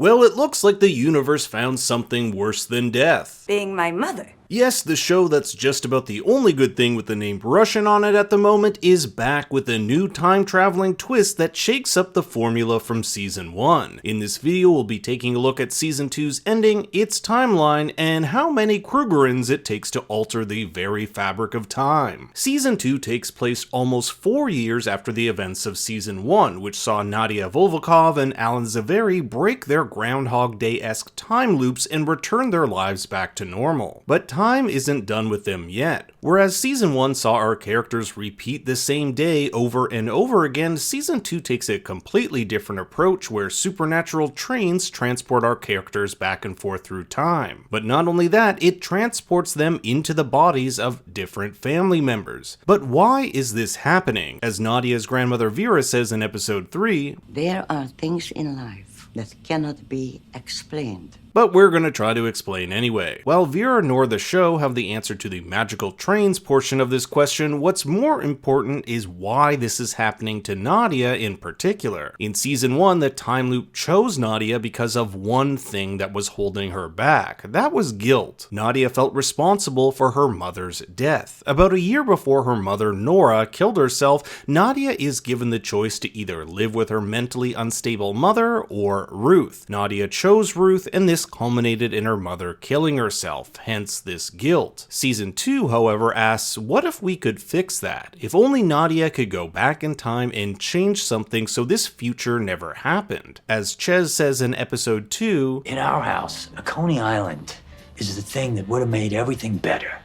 Well, it looks like the universe found something worse than death. Being my mother. Yes, the show that's just about the only good thing with the name Russian on it at the moment is back with a new time-traveling twist that shakes up the formula from Season 1. In this video, we'll be taking a look at Season 2's ending, its timeline, and how many Krugerrands it takes to alter the very fabric of time. Season 2 takes place almost 4 years after the events of Season 1, which saw Nadia Volkov and Alan Zaveri break their Groundhog Day-esque time loops and return their lives back to normal. But time isn't done with them yet. Whereas Season 1 saw our characters repeat the same day over and over again, Season 2 takes a completely different approach where supernatural trains transport our characters back and forth through time. But not only that, it transports them into the bodies of different family members. But why is this happening? As Nadia's grandmother Vera says in episode 3, "There are things in life that cannot be explained." But we're gonna try to explain anyway. While Vera nor the show have the answer to the magical trains portion of this question, what's more important is why this is happening to Nadia in particular. In Season 1, the time loop chose Nadia because of one thing that was holding her back. That was guilt. Nadia felt responsible for her mother's death. About a year before her mother, Nora, killed herself, Nadia is given the choice to either live with her mentally unstable mother or Ruth. Nadia chose Ruth, and this culminated in her mother killing herself, hence this guilt. Season 2, however, asks, what if we could fix that? If only Nadia could go back in time and change something so this future never happened. As Ches says in episode 2, "In our house, a Coney Island is the thing that would have made everything better.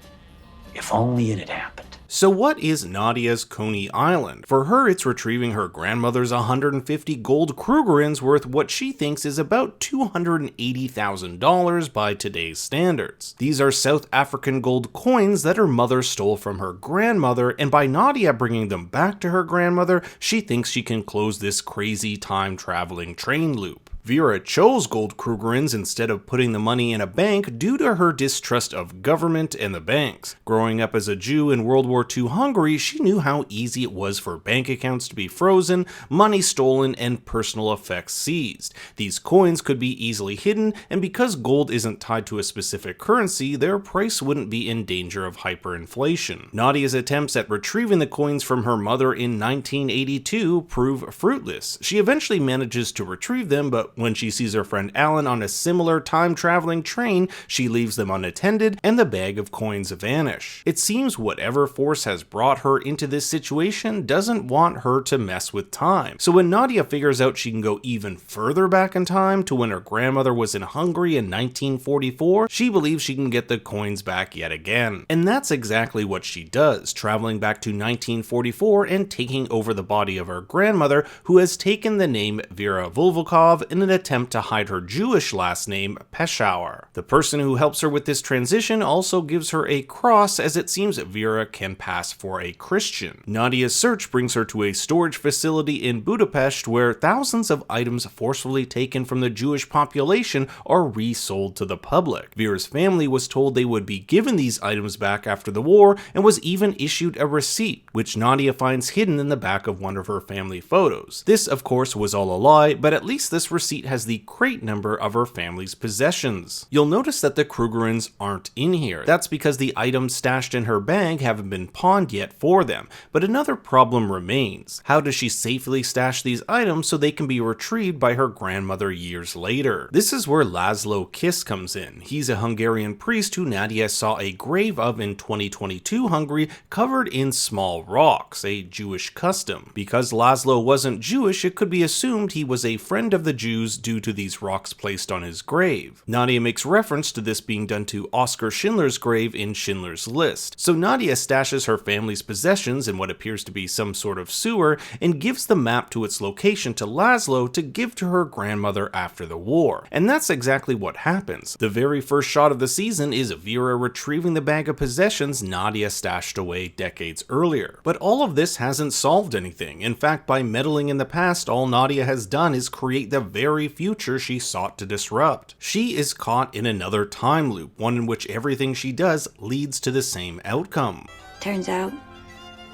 If only it had happened." So what is Nadia's Coney Island? For her, it's retrieving her grandmother's 150 gold Krugerrands worth what she thinks is about $280,000 by today's standards. These are South African gold coins that her mother stole from her grandmother, and by Nadia bringing them back to her grandmother, she thinks she can close this crazy time-traveling train loop. Vera chose gold Krugerrands instead of putting the money in a bank due to her distrust of government and the banks. Growing up as a Jew in World War II Hungary, she knew how easy it was for bank accounts to be frozen, money stolen, and personal effects seized. These coins could be easily hidden, and because gold isn't tied to a specific currency, their price wouldn't be in danger of hyperinflation. Nadia's attempts at retrieving the coins from her mother in 1982 prove fruitless. She eventually manages to retrieve them, but when she sees her friend Alan on a similar time-traveling train, she leaves them unattended, and the bag of coins vanish. It seems whatever force has brought her into this situation doesn't want her to mess with time. So when Nadia figures out she can go even further back in time to when her grandmother was in Hungary in 1944, she believes she can get the coins back yet again. And that's exactly what she does, traveling back to 1944 and taking over the body of her grandmother, who has taken the name Vera Volkov in an attempt to hide her Jewish last name, Peshawar. The person who helps her with this transition also gives her a cross, as it seems Vera can pass for a Christian. Nadia's search brings her to a storage facility in Budapest where thousands of items forcefully taken from the Jewish population are resold to the public. Vera's family was told they would be given these items back after the war and was even issued a receipt, which Nadia finds hidden in the back of one of her family photos. This, of course, was all a lie, but at least this receipt has the crate number of her family's possessions. You'll notice that the Krugerrands aren't in here. That's because the items stashed in her bag haven't been pawned yet for them. But another problem remains. How does she safely stash these items so they can be retrieved by her grandmother years later? This is where Laszlo Kiss comes in. He's a Hungarian priest who Nadia saw a grave of in 2022 Hungary covered in small rocks, a Jewish custom. Because Laszlo wasn't Jewish, it could be assumed he was a friend of the Jews due to these rocks placed on his grave. Nadia makes reference to this being done to Oskar Schindler's grave in Schindler's List. So Nadia stashes her family's possessions in what appears to be some sort of sewer and gives the map to its location to Laszlo to give to her grandmother after the war. And that's exactly what happens. The very first shot of the season is Vera retrieving the bag of possessions Nadia stashed away decades earlier. But all of this hasn't solved anything. In fact, by meddling in the past, all Nadia has done is create the very future she sought to disrupt. She is caught in another time loop, one in which everything she does leads to the same outcome. Turns out,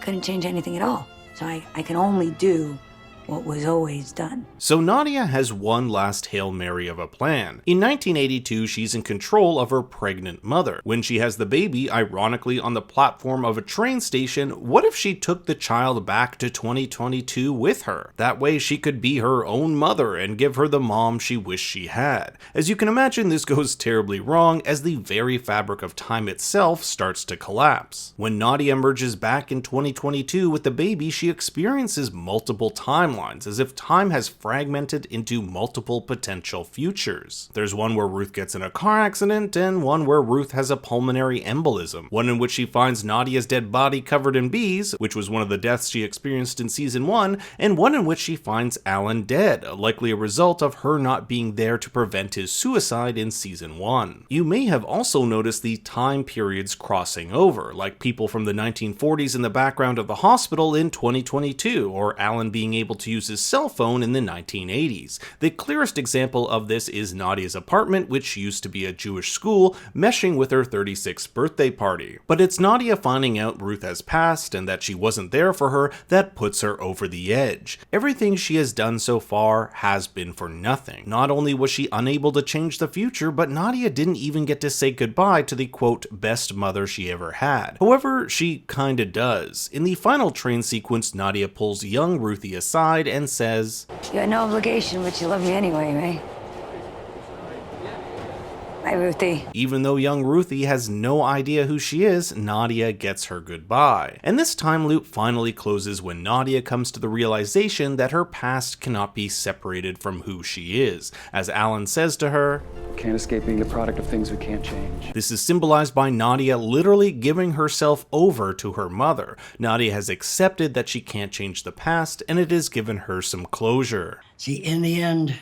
couldn't change anything at all. So I can only do what was always done. So Nadia has one last Hail Mary of a plan. In 1982, she's in control of her pregnant mother. When she has the baby, ironically on the platform of a train station, what if she took the child back to 2022 with her? That way she could be her own mother and give her the mom she wished she had. As you can imagine, this goes terribly wrong as the very fabric of time itself starts to collapse. When Nadia emerges back in 2022 with the baby, she experiences multiple timelines, as if time has fragmented into multiple potential futures. There's one where Ruth gets in a car accident, and one where Ruth has a pulmonary embolism, one in which she finds Nadia's dead body covered in bees, which was one of the deaths she experienced in season 1, and one in which she finds Alan dead, likely a result of her not being there to prevent his suicide in season 1. You may have also noticed the time periods crossing over, like people from the 1940s in the background of the hospital in 2022, or Alan being able to use his cell phone in the 1980s. The clearest example of this is Nadia's apartment, which used to be a Jewish school, meshing with her 36th birthday party. But it's Nadia finding out Ruth has passed and that she wasn't there for her that puts her over the edge. Everything she has done so far has been for nothing. Not only was she unable to change the future, but Nadia didn't even get to say goodbye to the quote best mother she ever had. However, she kinda does. In the final train sequence, Nadia pulls young Ruthie aside and says, You had no obligation, but you love me anyway, right? Bye, Ruthie. Even though young Ruthie has no idea who she is, Nadia gets her goodbye. And this time loop finally closes when Nadia comes to the realization that her past cannot be separated from who she is, as Alan says to her, Can't escape being the product of things we can't change. This is symbolized by Nadia literally giving herself over to her mother. Nadia has accepted that she can't change the past, and it has given her some closure. See, in the end,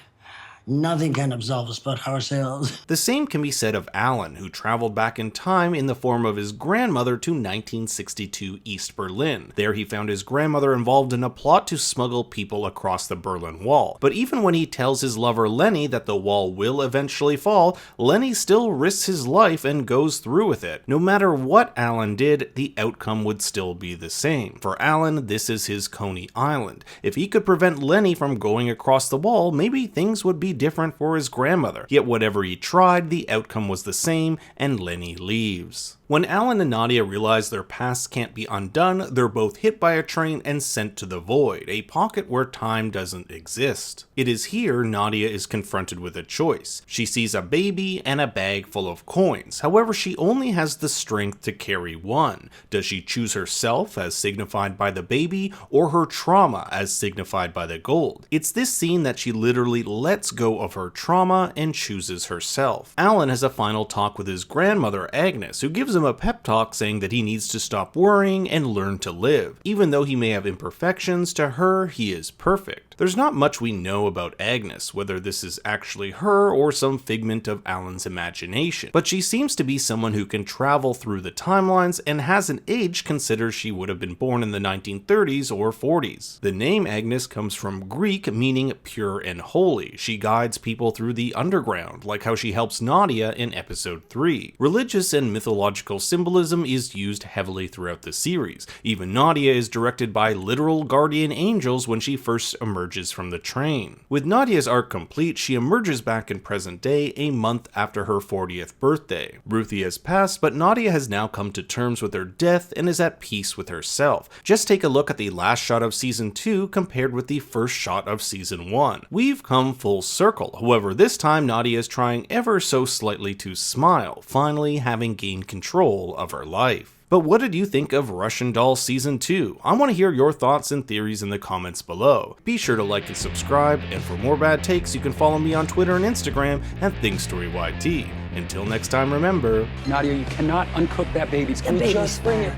nothing can absolve us but ourselves. The same can be said of Alan, who traveled back in time in the form of his grandmother to 1962 East Berlin. There he found his grandmother involved in a plot to smuggle people across the Berlin Wall. But even when he tells his lover Lenny that the wall will eventually fall, Lenny still risks his life and goes through with it. No matter what Alan did, the outcome would still be the same. For Alan, this is his Coney Island. If he could prevent Lenny from going across the wall, maybe things would be different for his grandmother. Yet whatever he tried, the outcome was the same, and Lenny leaves. When Alan and Nadia realize their pasts can't be undone, they're both hit by a train and sent to the void, a pocket where time doesn't exist. It is here Nadia is confronted with a choice. She sees a baby and a bag full of coins. However, she only has the strength to carry one. Does she choose herself, as signified by the baby, or her trauma, as signified by the gold? It's this scene that she literally lets go of her trauma and chooses herself. Alan has a final talk with his grandmother, Agnes, who gives him a pep talk saying that he needs to stop worrying and learn to live. Even though he may have imperfections, to her, he is perfect. There's not much we know about Agnes, whether this is actually her or some figment of Alan's imagination, but she seems to be someone who can travel through the timelines and has an age considered she would have been born in the 1930s or 40s. The name Agnes comes from Greek meaning pure and holy. She guides people through the underground, like how she helps Nadia in episode 3. Religious and mythological symbolism is used heavily throughout the series. Even Nadia is directed by literal guardian angels when she first emerges from the train. With Nadia's arc complete, she emerges back in present day a month after her 40th birthday. Ruthie has passed, but Nadia has now come to terms with her death and is at peace with herself. Just take a look at the last shot of season 2 compared with the first shot of season 1. We've come full circle. However, this time Nadia is trying ever so slightly to smile, finally having gained control of her life. But what did you think of Russian Doll Season 2? I want to hear your thoughts and theories in the comments below. Be sure to like and subscribe, and for more bad takes, you can follow me on Twitter and Instagram at ThinkStoryYT. Until next time, remember... Nadia, you cannot uncook that baby. Can we just bring it?